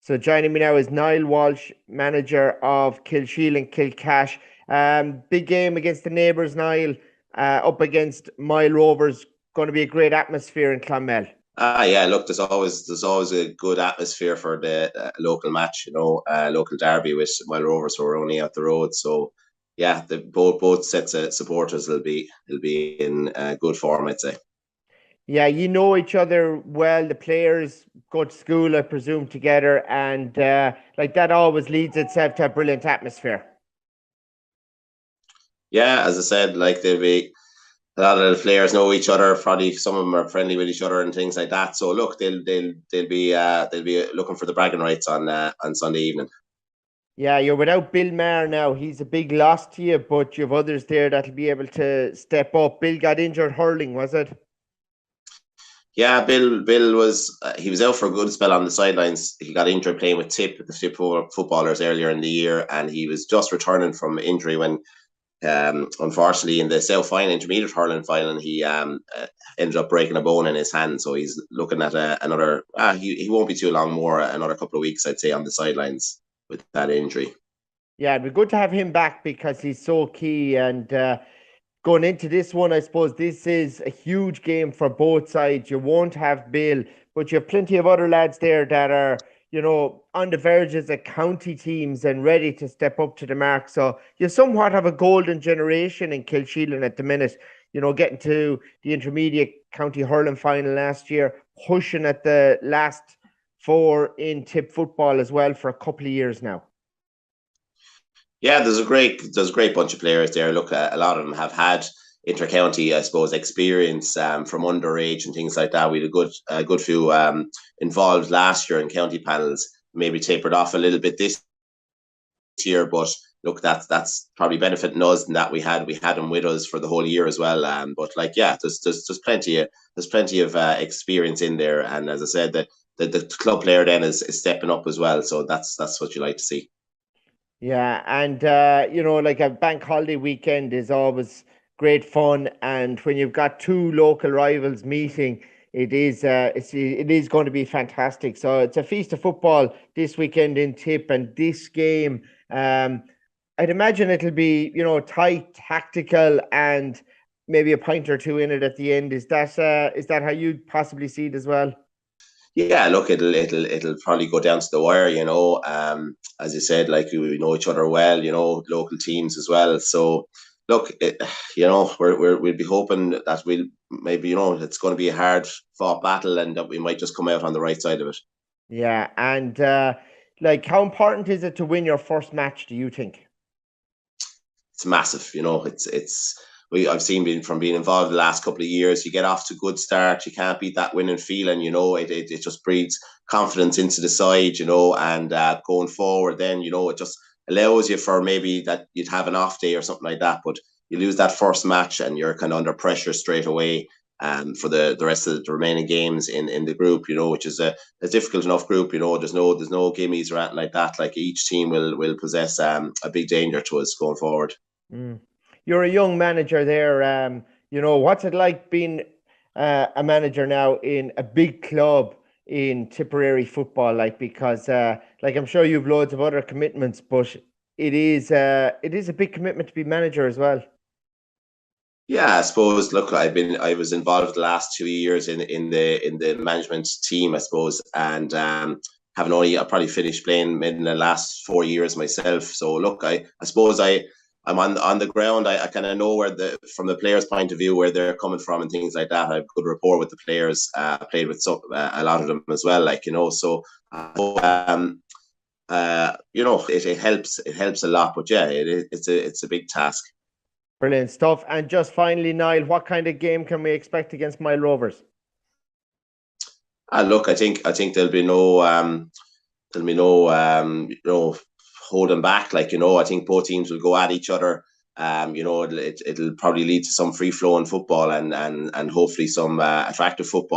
So joining me now is Niall Walsh, manager of Kilsheelan Kilcash. Big game against the neighbours, Niall, up against Moyle Rovers. Going to be a great atmosphere in Clonmel. Yeah. Look, there's always a good atmosphere for the local match. Local derby with Moyle Rovers, who are only out the road. So yeah, the both sets of supporters will be in good form, I'd say. Yeah, you know each other well. The players go to school, I presume, together, and like that always leads itself to a brilliant atmosphere. Yeah, as I said, like they'll be a lot of the players know each other. Probably some of them are friendly with each other and things like that. So look, they'll be looking for the bragging rights on Sunday evening. Yeah, you're without Bill Maher now. He's a big loss to you, but you have others there that'll be able to step up. Bill got injured hurling, was it? Yeah, Bill was he was out for a good spell on the sidelines. He got injured playing with the Tip footballers earlier in the year, and he was just returning from injury when, unfortunately, in the South final, intermediate hurling final, he ended up breaking a bone in his hand. So he's looking at another. He won't be too long more, another couple of weeks, I'd say, on the sidelines with that injury. Yeah, it'd be good to have him back because he's so key. And going into this one, I suppose this is a huge game for both sides. You won't have Bill, but you have plenty of other lads there that are, on the verges of county teams and ready to step up to the mark. So you somewhat have a golden generation in Kilsheelan at the minute. Getting to the intermediate county hurling final last year, pushing at the last four in tip football as well for a couple of years now. Yeah, there's a great bunch of players there. Look, a lot of them have had intercounty, I suppose, experience from underage and things like that. We had a good few involved last year in county panels. Maybe tapered off a little bit this year, but look, that's probably benefiting us in that we had them with us for the whole year as well. But like, yeah, there's plenty of experience in there, and as I said, the club player then is stepping up as well. So that's what you like to see. Yeah, and like a bank holiday weekend is always great fun, and when you've got two local rivals meeting, it is going to be fantastic. So it's a feast of football this weekend in Tip, and this game, I'd imagine it'll be tight, tactical, and maybe a pint or two in it at the end. Is that how you'd possibly see it as well? Yeah, look, it'll probably go down to the wire, as you said, like we know each other well, local teams as well. So, look, we'll be hoping that we'll maybe it's going to be a hard fought battle and that we might just come out on the right side of it. Yeah, and like how important is it to win your first match, do you think? It's massive. I've seen from being involved the last couple of years. You get off to a good start, you can't beat that winning feeling. It just breeds confidence into the side. And going forward, then it just allows you for maybe that you'd have an off day or something like that. But you lose that first match, and you're kind of under pressure straight away. For the rest of the remaining games in the group, which is a difficult enough group. There's no gimmies or anything like that. Like each team will possess a big danger to us going forward. Mm. You're a young manager there. What's it like being a manager now in a big club in Tipperary football? Like, because like I'm sure you've loads of other commitments, but it is a big commitment to be manager as well. Yeah, I suppose. Look, I was involved the last 2 years in the management team, I suppose, and having only I probably finished playing in the last 4 years myself. So look, I suppose I'm on the ground. I kind of know where from the players' point of view where they're coming from and things like that. I have good rapport with the players. Played with a lot of them as well, so. It helps a lot, but yeah, it's a big task. Brilliant stuff. And just finally, Niall, what kind of game can we expect against Mile Rovers? Look, I think there'll be no holding back. I think both teams will go at each other. It'll probably lead to some free flowing football and hopefully some attractive football.